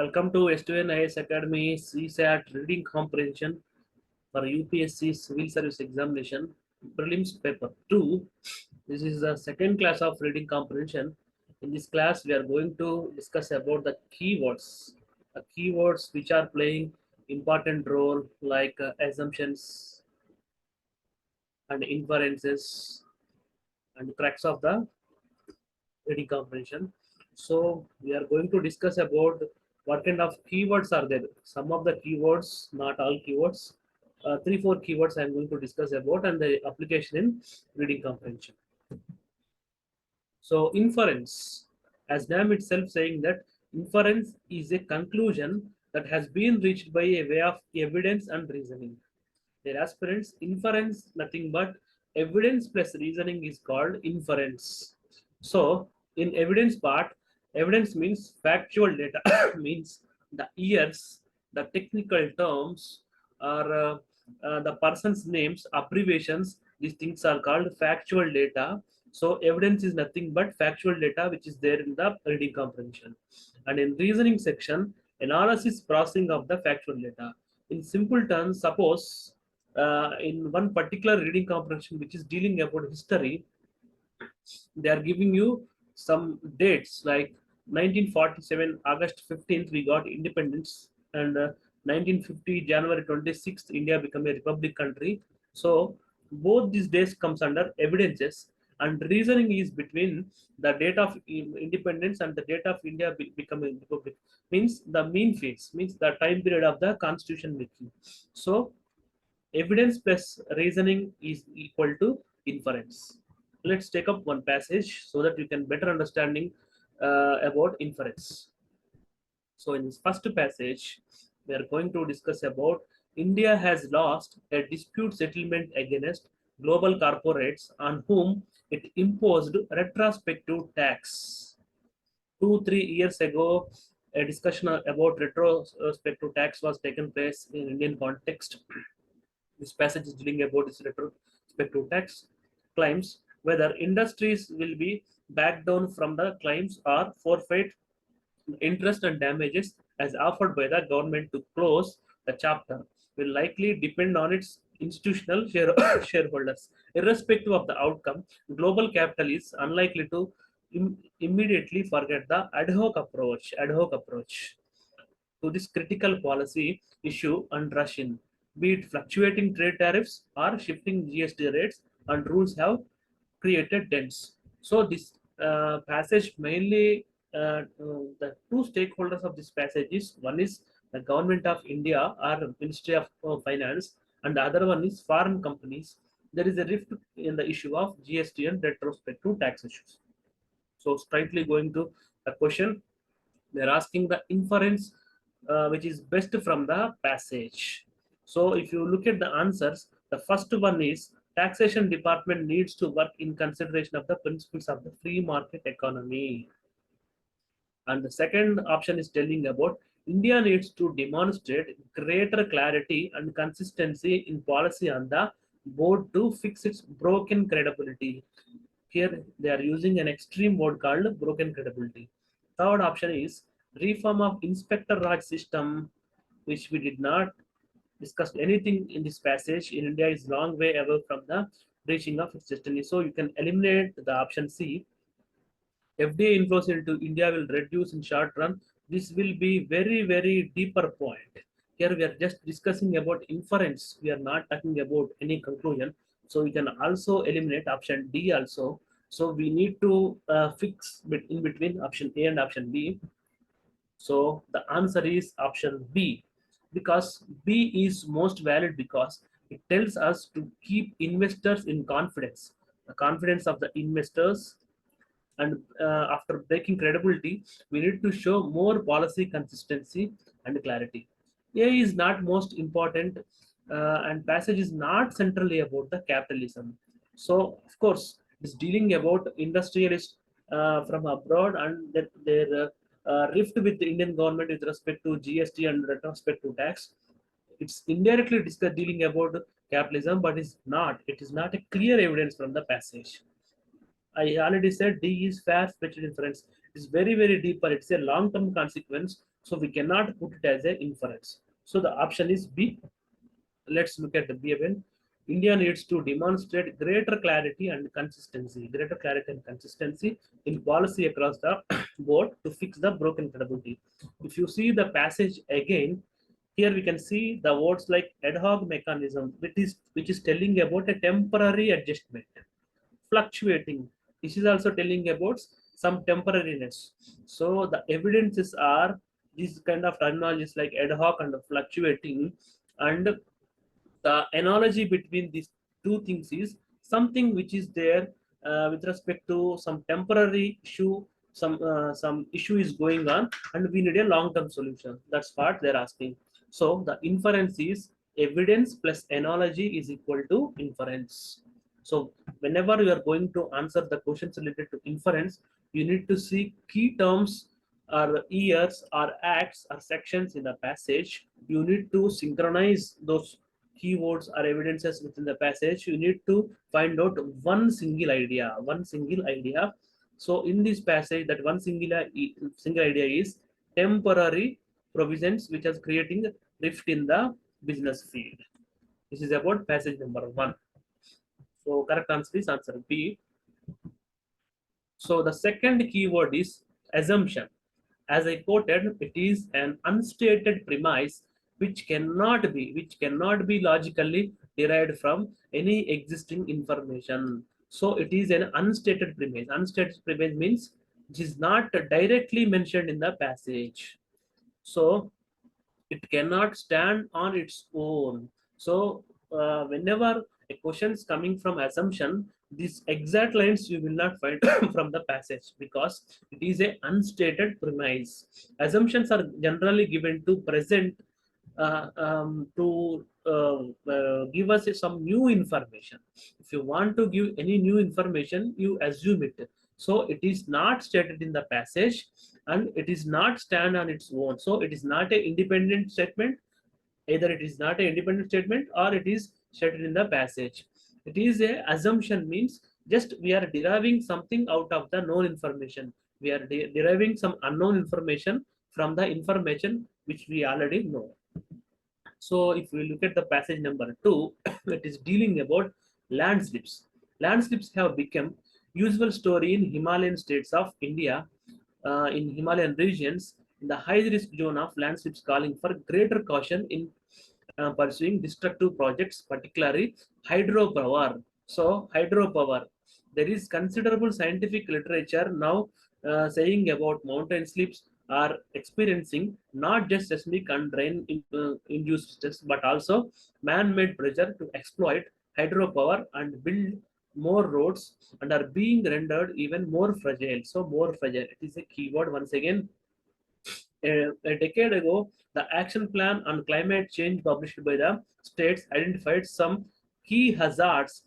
Welcome to S2N IAS Academy CSAT Reading Comprehension for UPSC Civil Service Examination Prelims Paper 2. This is the second class of Reading Comprehension. In this class, we are going to discuss about the keywords. The keywords which are playing important role like assumptions and inferences and cracks of the reading comprehension. So we are going to discuss about what kind of keywords are there. Some of the keywords, not all keywords. 3-4 keywords I am going to discuss about and the application in reading comprehension. So inference, as name itself saying that inference is a conclusion that has been reached by a way of evidence and reasoning. Their aspirants, inference nothing but evidence plus reasoning is called inference. So in evidence part, evidence means factual data, means the years, the technical terms, or the person's names, abbreviations. These things are called factual data. So evidence is nothing but factual data which is there in the reading comprehension. And in reasoning section, analysis processing of the factual data. In simple terms, suppose in one particular reading comprehension which is dealing about history, they are giving you some dates like 1947 August 15th we got independence, and 1950 January 26th India became a republic country. So both these days comes under evidences, and reasoning is between the date of independence and the date of India becoming republic, means the mean phase, means the time period of the constitution making. So evidence plus reasoning is equal to inference. Let's take up one passage so that you can better understanding about inference. So in this first passage, we are going to discuss about India has lost a dispute settlement against global corporates on whom it imposed retrospective tax. 2-3 years ago, a discussion about retrospective tax was taken place in Indian context. This passage is dealing about this retrospective tax claims, whether industries will be backed down from the claims or forfeit interest and damages as offered by the government to close the chapter will likely depend on its institutional shareholders. Irrespective of the outcome, global capital is unlikely to immediately forget the ad hoc approach to this critical policy issue and rush in, be it fluctuating trade tariffs or shifting GST rates and rules have created dents. So this passage mainly, the two stakeholders of this passage is, one is the government of India or Ministry of Finance, and the other one is foreign companies. There is a rift in the issue of GST and retrospective tax issues. So straightly going to the question, they're asking the inference which is best from the passage. So if you look at the answers, the first one is taxation department needs to work in consideration of the principles of the free market economy. And the second option is telling about India needs to demonstrate greater clarity and consistency in policy on the board to fix its broken credibility. Here they are using an extreme word called broken credibility. Third option is reform of inspector Raj system, which we did not discuss anything in this passage. In India is long way away from the reaching of its destiny. So you can eliminate the option C. FDA inflows into India will reduce in short run. This will be very deeper point. Here we are just discussing about inference. We are not talking about any conclusion. So we can also eliminate option D also. So we need to fix in between option A and option B. So the answer is option B, because B is most valid because it tells us to keep investors in confidence, the confidence of the investors. And after breaking credibility, we need to show more policy consistency and clarity. A is not most important, and passage is not centrally about the capitalism. So of course, it's dealing about industrialists from abroad and their rift with the Indian government with respect to GST and retrospective tax. It's indirectly dealing about capitalism, but it's not. It is not a clear evidence from the passage. I already said D is fair fetched inference. It's very deeper. It's a long-term consequence. So we cannot put it as an inference. So the option is B. Let's look at the B again. India needs to demonstrate greater clarity and consistency in policy across the board to fix the broken credibility. If you see the passage again, here we can see the words like ad hoc mechanism, which is telling about a temporary adjustment, fluctuating. This is also telling about some temporariness. So the evidences are these kind of terminologies like ad hoc and fluctuating, and the analogy between these two things is something which is there with respect to some temporary issue, some issue is going on, and we need a long-term solution. That's what they're asking. So the inference is evidence plus analogy is equal to inference. So whenever you are going to answer the questions related to inference, you need to see key terms or years or acts or sections in the passage. You need to synchronize those keywords or evidences within the passage. You need to find out one single idea. So in this passage, that one single idea is temporary provisions which is creating rift in the business field. This is about passage number 1. So correct answer is answer B. So the second keyword is assumption. As I quoted, it is an unstated premise which cannot be logically derived from any existing information. So it is an unstated premise. Unstated premise means it is not directly mentioned in the passage. So it cannot stand on its own. So whenever a question is coming from assumption, these exact lines you will not find from the passage because it is a unstated premise. Assumptions are generally given to present to give us some new information. If you want to give any new information, you assume it. So it is not stated in the passage and it is not stand on its own. So it is not an independent statement. Either it is not an independent statement or it is stated in the passage. It is a assumption means just we are deriving something out of the known information. We are deriving some unknown information from the information which we already know. So if we look at the passage number 2, it is dealing about landslips. Landslips have become usual story in Himalayan states of India, in Himalayan regions, in the high risk zone of landslips, calling for greater caution in pursuing destructive projects, particularly hydropower. So hydropower, there is considerable scientific literature now saying about mountain slips are experiencing not just seismic and rain induced stress, but also man-made pressure to exploit hydropower and build more roads, and are being rendered even more fragile. So more fragile, it is a keyword once again. A decade ago, the action plan on climate change published by the states identified some key hazards.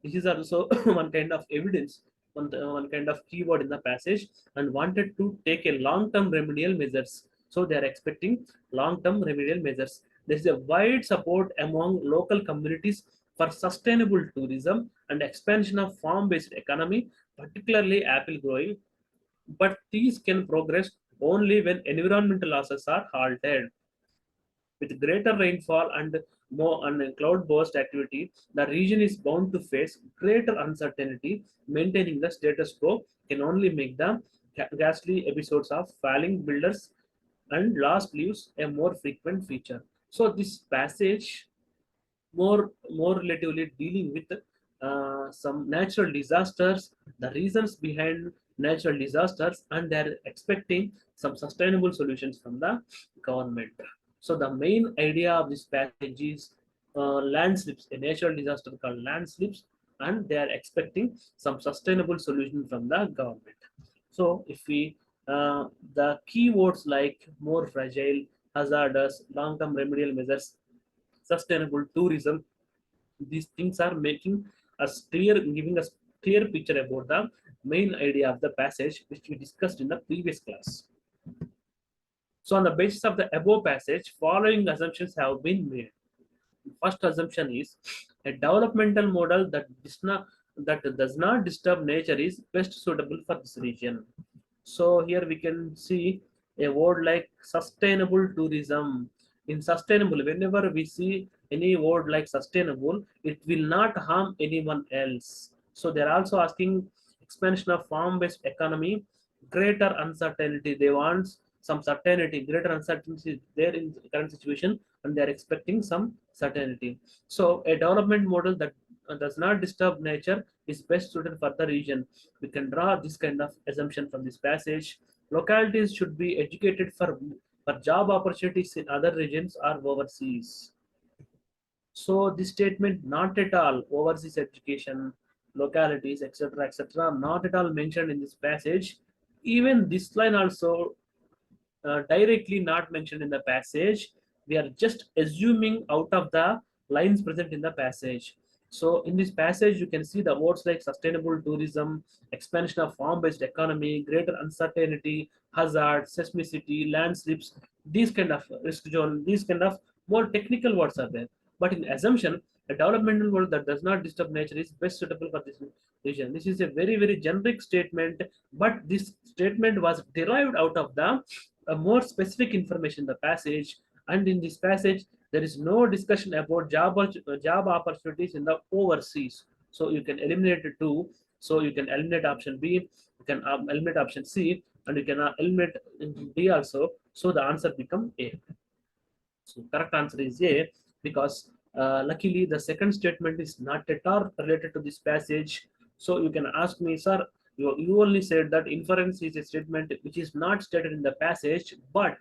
This is also one kind of evidence, one kind of keyword in the passage, and wanted to take a long-term remedial measures. So they are expecting long-term remedial measures. There is a wide support among local communities for sustainable tourism and expansion of farm-based economy, particularly apple growing, but these can progress only when environmental losses are halted. With greater rainfall and more cloud-burst activity, the region is bound to face greater uncertainty. Maintaining the status quo can only make the ghastly episodes of falling builders and lost leaves a more frequent feature. So this passage more relatively dealing with some natural disasters, the reasons behind natural disasters, and they're expecting some sustainable solutions from the government. So the main idea of this passage is landslips, a natural disaster called landslips, and they are expecting some sustainable solution from the government. So if we the keywords like more fragile, hazardous, long-term remedial measures, sustainable tourism, these things are making us clear, giving us clear picture about the main idea of the passage which we discussed in the previous class. So on the basis of the above passage, following assumptions have been made. First assumption is a developmental model that does not disturb nature is best suitable for this region. So here we can see a word like sustainable tourism. In sustainable, whenever we see any word like sustainable, it will not harm anyone else. So they're also asking expansion of farm-based economy, greater uncertainty. They want some certainty, greater uncertainty is there in the current situation, and they are expecting some certainty. So a development model that does not disturb nature is best suited for the region. We can draw this kind of assumption from this passage. Localities should be educated for job opportunities in other regions or overseas. So this statement not at all overseas education, localities, etc., not at all mentioned in this passage. Even this line also directly not mentioned in the passage. We are just assuming out of the lines present in the passage. So in this passage, you can see the words like sustainable tourism, expansion of farm-based economy, greater uncertainty, hazard, seismicity, landslips, these kind of risk zone, these kind of more technical words are there. But in assumption, a developmental world that does not disturb nature is best suitable for this region. This is a very, very generic statement, but this statement was derived out of the a more specific information in the passage, and in this passage there is no discussion about job opportunities in the overseas. So you can eliminate it too. So you can eliminate option B, you can eliminate option C, and you can eliminate D also. So the answer become A. So correct answer is A, because luckily the second statement is not at all related to this passage. So you can ask me, sir, you only said that inference is a statement which is not stated in the passage, but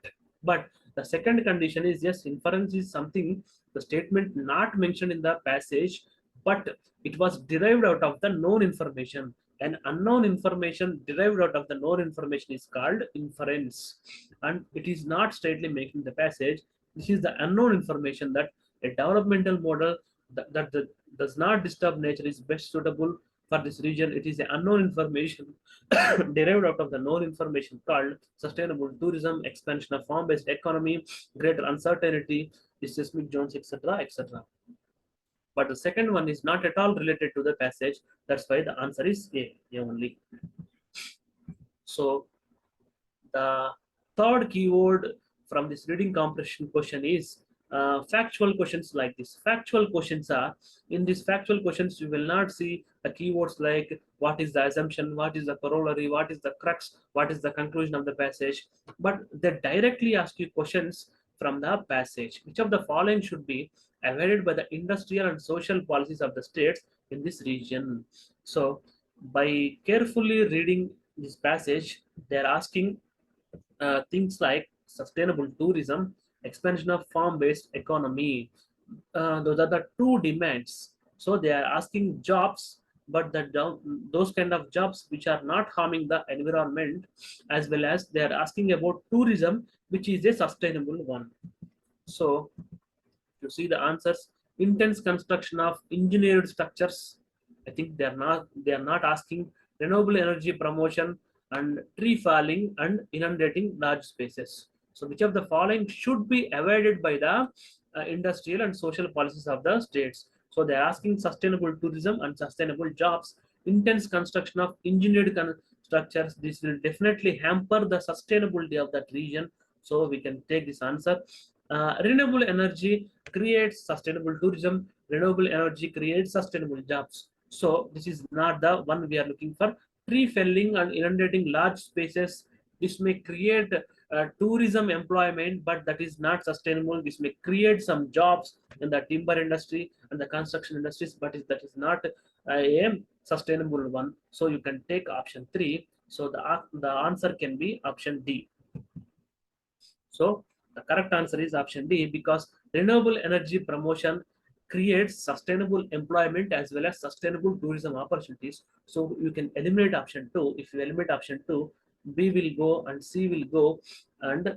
the second condition is yes, inference is something, the statement not mentioned in the passage, but it was derived out of the known information. And unknown information derived out of the known information is called inference, and it is not straightly making the passage. This is the unknown information that a developmental model that does not disturb nature is best suitable for this region. It is the unknown information derived out of the known information called sustainable tourism, expansion of farm-based economy, greater uncertainty, the seismic zones, etc., etc. But the second one is not at all related to the passage. That's why the answer is A only. So the third keyword from this reading comprehension question is factual questions like this. Factual questions are, in these factual questions, you will not see the keywords like what is the assumption, what is the corollary, what is the crux, what is the conclusion of the passage, but they directly ask you questions from the passage. Which of the following should be avoided by the industrial and social policies of the states in this region? So by carefully reading this passage, they are asking things like sustainable tourism, expansion of farm-based economy. Those are the two demands. So they are asking jobs, but those kind of jobs which are not harming the environment, as well as they are asking about tourism, which is a sustainable one. So you see the answers: intense construction of engineered structures. I think they are not asking renewable energy promotion and tree falling and inundating large spaces. So which of the following should be avoided by the industrial and social policies of the states? So they are asking sustainable tourism and sustainable jobs, intense construction of engineered structures. This will definitely hamper the sustainability of that region. So we can take this answer. Renewable energy creates sustainable tourism. Renewable energy creates sustainable jobs. So this is not the one we are looking for. Tree felling and inundating large spaces, this may create tourism employment, but that is not sustainable. This may create some jobs in the timber industry and the construction industries, but that is not a sustainable one. So you can take option 3. So the answer can be option D. So the correct answer is option D, because renewable energy promotion creates sustainable employment as well as sustainable tourism opportunities. So you can eliminate option 2. If you eliminate option 2, B will go and C will go, and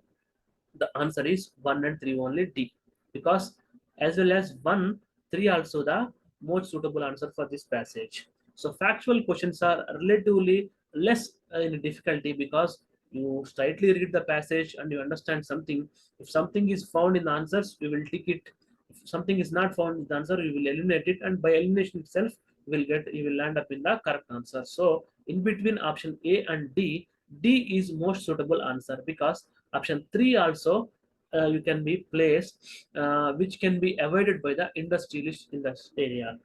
the answer is 1 and 3 only, D, because as well as 1, 3 also the most suitable answer for this passage. So factual questions are relatively less in difficulty, because you straightly read the passage and you understand something. If something is found in the answers, we will tick it. If something is not found in the answer, we will eliminate it, and by elimination itself, you will land up in the correct answer. So in between option A and D, D is most suitable answer, because Option 3 also you can be placed, which can be avoided by the industrialist in this area.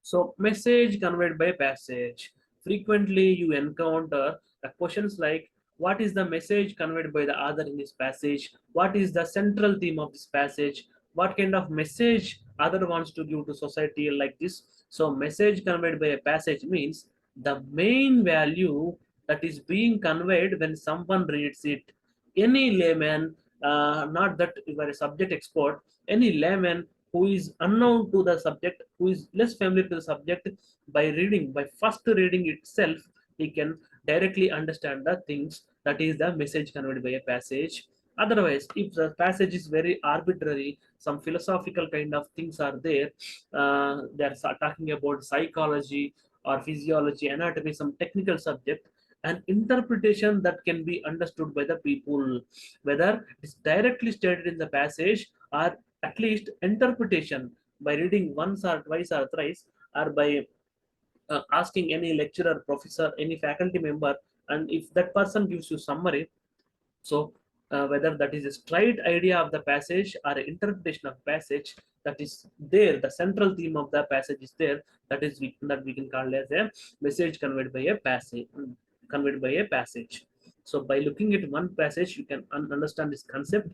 So message conveyed by passage. Frequently you encounter the questions like, what is the message conveyed by the author in this passage? What is the central theme of this passage? What kind of message author wants to give to society like this? So message conveyed by a passage means the main value that is being conveyed when someone reads it. Any layman, not that you are a subject expert, any layman who is unknown to the subject, who is less familiar to the subject, by reading, by first reading itself, he can directly understand the things that is the message conveyed by a passage. Otherwise, if the passage is very arbitrary, some philosophical kind of things are there, they are talking about psychology or physiology, anatomy, some technical subject, an interpretation that can be understood by the people, whether it's directly stated in the passage or at least interpretation by reading once or twice or thrice, or by asking any lecturer, professor, any faculty member, and if that person gives you summary, so whether that is a straight idea of the passage or an interpretation of passage that is there, the central theme of the passage is there, that we can call as a message conveyed by a passage, conveyed by a passage. So by looking at one passage, you can understand this concept.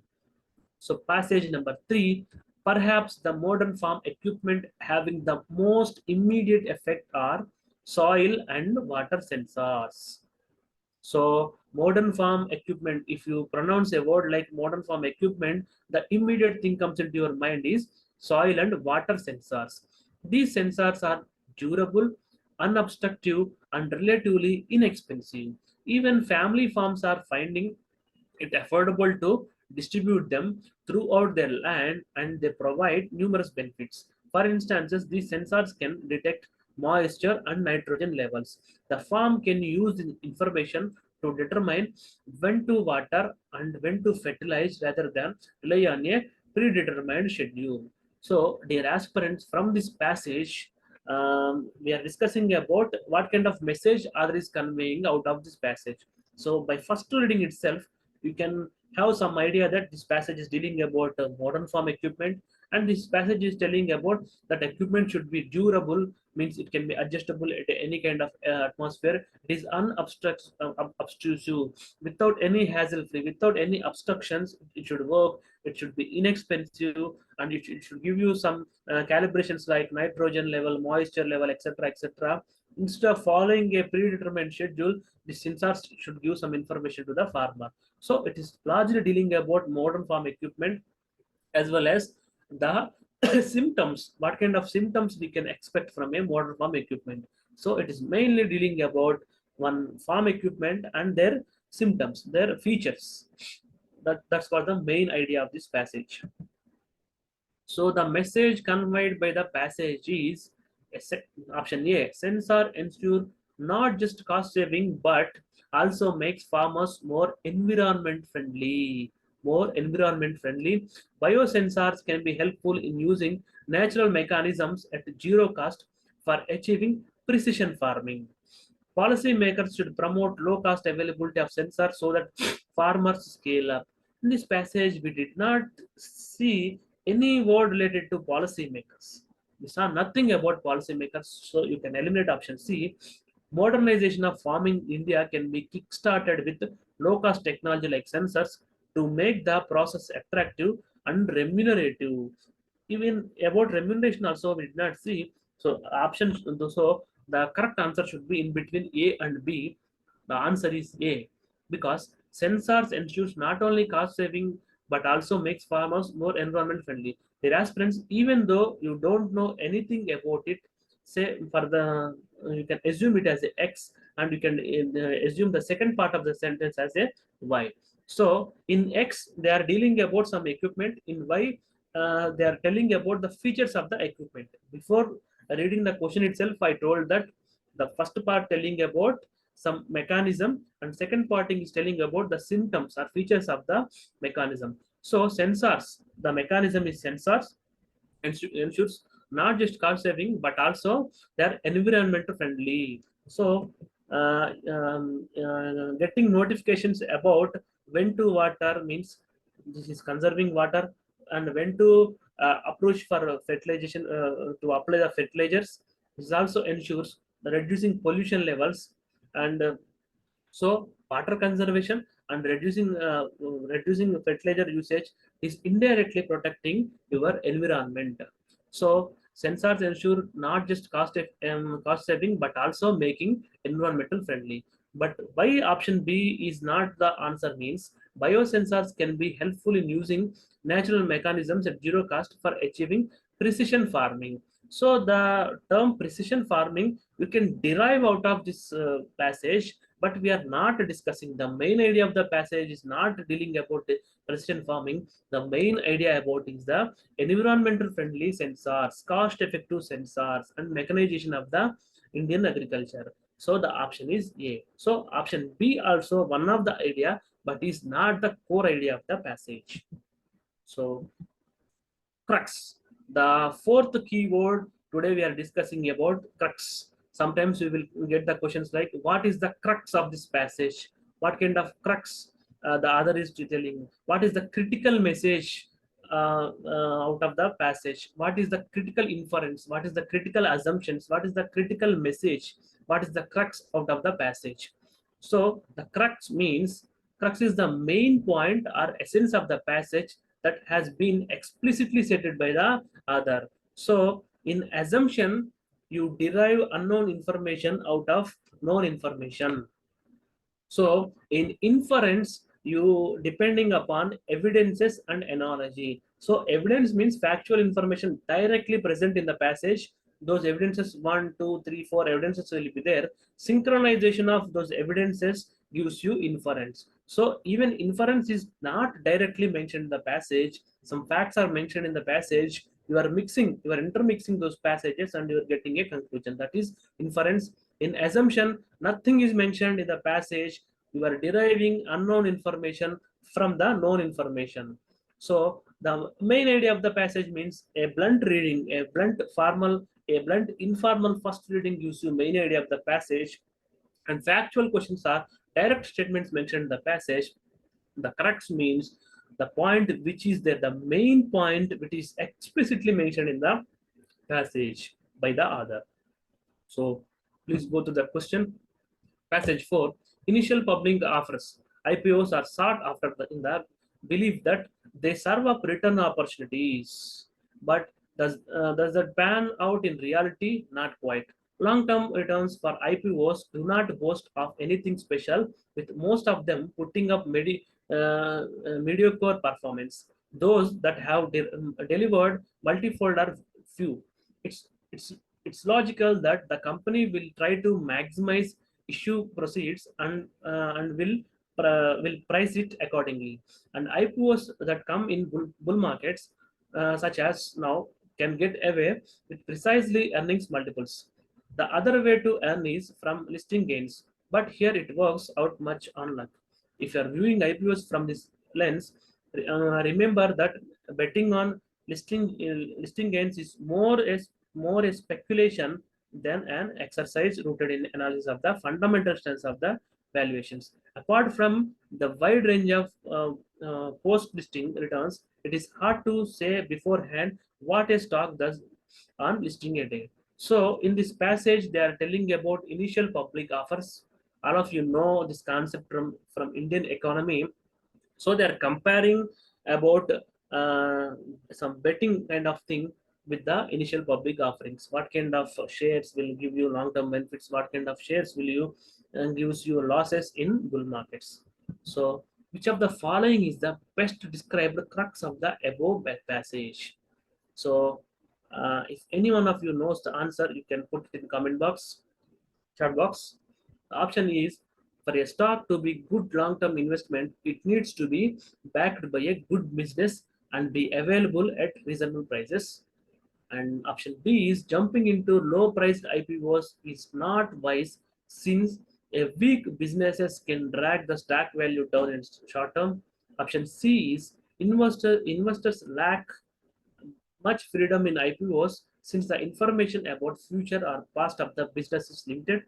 So passage number 3, perhaps the modern farm equipment having the most immediate effect are soil and water sensors. So modern farm equipment, if you pronounce a word like modern farm equipment, the immediate thing comes into your mind is soil and water sensors. These sensors are durable, unobstructive, and relatively inexpensive. Even family farms are finding it affordable to distribute them throughout their land, and they provide numerous benefits. For instance, these sensors can detect moisture and nitrogen levels. The farm can use the information to determine when to water and when to fertilize rather than rely on a predetermined schedule. So, dear aspirants, from this passage, we are discussing about what kind of message author is conveying out of this passage. So, by first reading itself, you can have some idea that this passage is dealing about modern farm equipment, and this passage is telling about that equipment should be durable, means it can be adjustable at any kind of atmosphere. It is unobstructive, without any hassle free, without any obstructions. It should work, it should be inexpensive, and it should give you some calibrations like nitrogen level, moisture level, etc., etc. Instead of following a predetermined schedule, the sensors should give some information to the farmer. So it is largely dealing about modern farm equipment, as well as the symptoms, what kind of symptoms we can expect from a modern farm equipment. So it is mainly dealing about one farm equipment and their symptoms, their features. That's what the main idea of this passage. So the message conveyed by the passage is option A, sensor ensure not just cost saving but also makes farmers more environment friendly. More environment friendly. Biosensors can be helpful in using natural mechanisms at zero cost for achieving precision farming. Policymakers should promote low cost availability of sensors so that farmers scale up. In this passage, we did not see any word related to policymakers. We saw nothing about policymakers, so you can eliminate option C. Modernization of farming in India can be kick-started with low-cost technology like sensors to make the process attractive and remunerative. Even about remuneration also we did not see. So options, so the correct answer should be in between A and B. The answer is A, because sensors ensures not only cost saving but also makes farmers more environment friendly. Dear aspirants, even though you don't know anything about it, say for the you can assume it as a X, and you can assume the second part of the sentence as a Y. So in X they are dealing about some equipment, in Y they are telling about the features of the equipment. Before reading the question itself, I told that the first part telling about some mechanism, and second part is telling about the symptoms or features of the mechanism. So sensors, the mechanism is sensors, ensures not just cost saving but also they are environmental friendly. So Getting notifications about when to water means this is conserving water, and when to approach for fertilization to apply the fertilizers. This also ensures the reducing pollution levels, and so water conservation and reducing fertilizer usage is indirectly protecting your environment. So sensors ensure not just cost saving but also making environmental friendly. But why option B is not the answer means biosensors can be helpful in using natural mechanisms at zero cost for achieving precision farming. So the term precision farming you can derive out of this passage, but we are not discussing. The main idea of the passage is not dealing about the precision farming. The main idea about is the environmental friendly sensors, cost effective sensors, and mechanization of the Indian agriculture. So the option is A. So option B also one of the idea, but is not the core idea of the passage. So crux. The fourth keyword today we are discussing about crux. Sometimes we will get the questions like, what is the crux of this passage? What kind of crux? The other is telling what is the critical message out of the passage? What is the critical inference? What is the critical assumptions? What is the critical message? What is the crux out of the passage? So the crux means crux is the main point or essence of the passage that has been explicitly stated by the other. So in assumption, you derive unknown information out of known information. So in inference, you depending upon evidences and analogy. So evidence means factual information directly present in the passage. Those evidences, one, two, three, four evidences will be there. Synchronization of those evidences gives you inference. So even inference is not directly mentioned in the passage. Some facts are mentioned in the passage. You are mixing, you are intermixing those passages, and you are getting a conclusion. That is inference. In assumption, nothing is mentioned in the passage. You are deriving unknown information from the known information. So the main idea of the passage means a blunt reading, a blunt formal, a blunt informal first reading gives you main idea of the passage, and factual questions are direct statements mentioned in the passage. The crux means the point which is there, the main point which is explicitly mentioned in the passage by the author. So please go to the question. Passage 4. Initial public offers. IPOs are sought after in the belief that they serve up return opportunities. But does that pan out in reality? Not quite. Long-term returns for IPOs do not boast of anything special, with most of them putting up mediocre performance. Those that have delivered multifold are few. It's it's logical that the company will try to maximize issue proceeds, and will price it accordingly. And IPOs that come in bull markets, such as now, can get away with precisely earnings multiples. The other way to earn is from listing gains, but here it works out much on luck. If you are viewing IPOs from this lens, remember that betting on listing gains is more a speculation than an exercise rooted in analysis of the fundamental strengths of the valuations. Apart from the wide range of post-listing returns, it is hard to say beforehand what a stock does on listing a day. So in this passage, they are telling about initial public offers. All of you know this concept from Indian economy. So they are comparing about some betting kind of thing with the initial public offerings. What kind of shares will give you long-term benefits? What kind of shares will you gives you losses in bull markets? So which of the following is the best described crux of the above passage? So if any one of you knows the answer, you can put it in comment box, chat box. The option is, for a stock to be good long-term investment, it needs to be backed by a good business and be available at reasonable prices. And option B is, jumping into low-priced IPOs is not wise, since a weak businesses can drag the stock value down in short term. Option C is, investors lack much freedom in IPOs, since the information about future or past of the business is limited.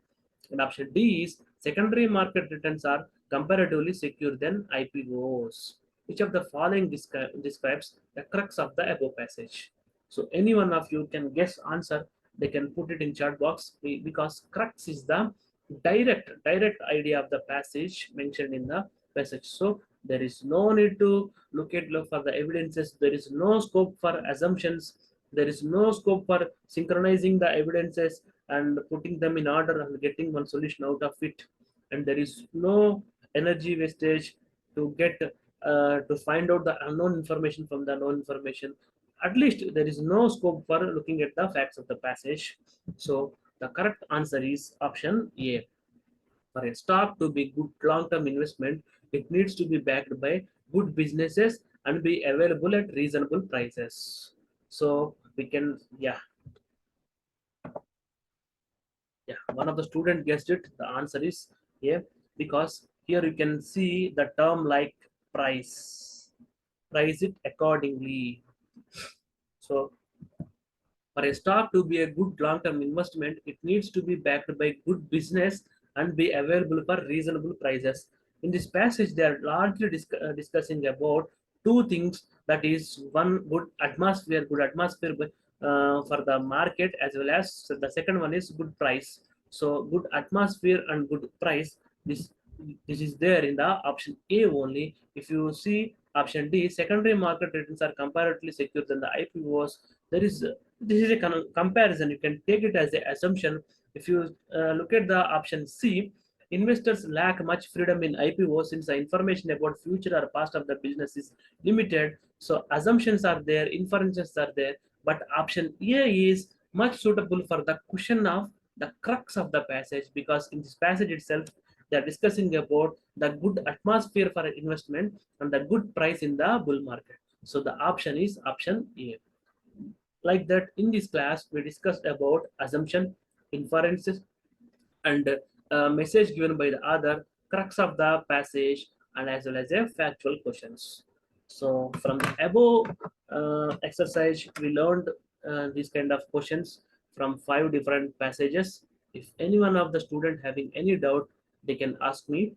And option D is secondary market returns are comparatively secure than IPOs. Which of the following describes the crux of the above passage? So any one of you can guess answer. They can put it in chat box because crux is the direct idea of the passage mentioned in the passage. So there is no need to look for the evidences. There is no scope for assumptions. There is no scope for synchronizing the evidences and putting them in order and getting one solution out of it. And there is no energy wastage to get to find out the unknown information from the known information. At least there is no scope for looking at the facts of the passage. So the correct answer is option A. For a stock to be good long-term investment, it needs to be backed by good businesses and be available at reasonable prices. So we can, one of the student guessed it. The answer is A, because here you can see the term like price it accordingly. So for a stock to be a good long-term investment, it needs to be backed by good business and be available for reasonable prices. In this passage, they are largely discussing about two things. That is, one, good atmosphere for the market, as well as the second one is good price. So, good atmosphere and good price. This is there in the option A only. If you see option D, secondary market returns are comparatively secure than the IPOs. There is this is a comparison. You can take it as an assumption. If you look at the option C, investors lack much freedom in IPO since the information about future or past of the business is limited. So assumptions are there, inferences are there, but option A is much suitable for the question of the crux of the passage, because in this passage itself they are discussing about the good atmosphere for investment and the good price in the bull market. So the option is option A. Like that, in this class we discussed about assumption, inferences, and message given by the author, crux of the passage, and as well as a factual questions. So from the above exercise we learned these kind of questions from 5 different passages. If any one of the student having any doubt, they can ask me.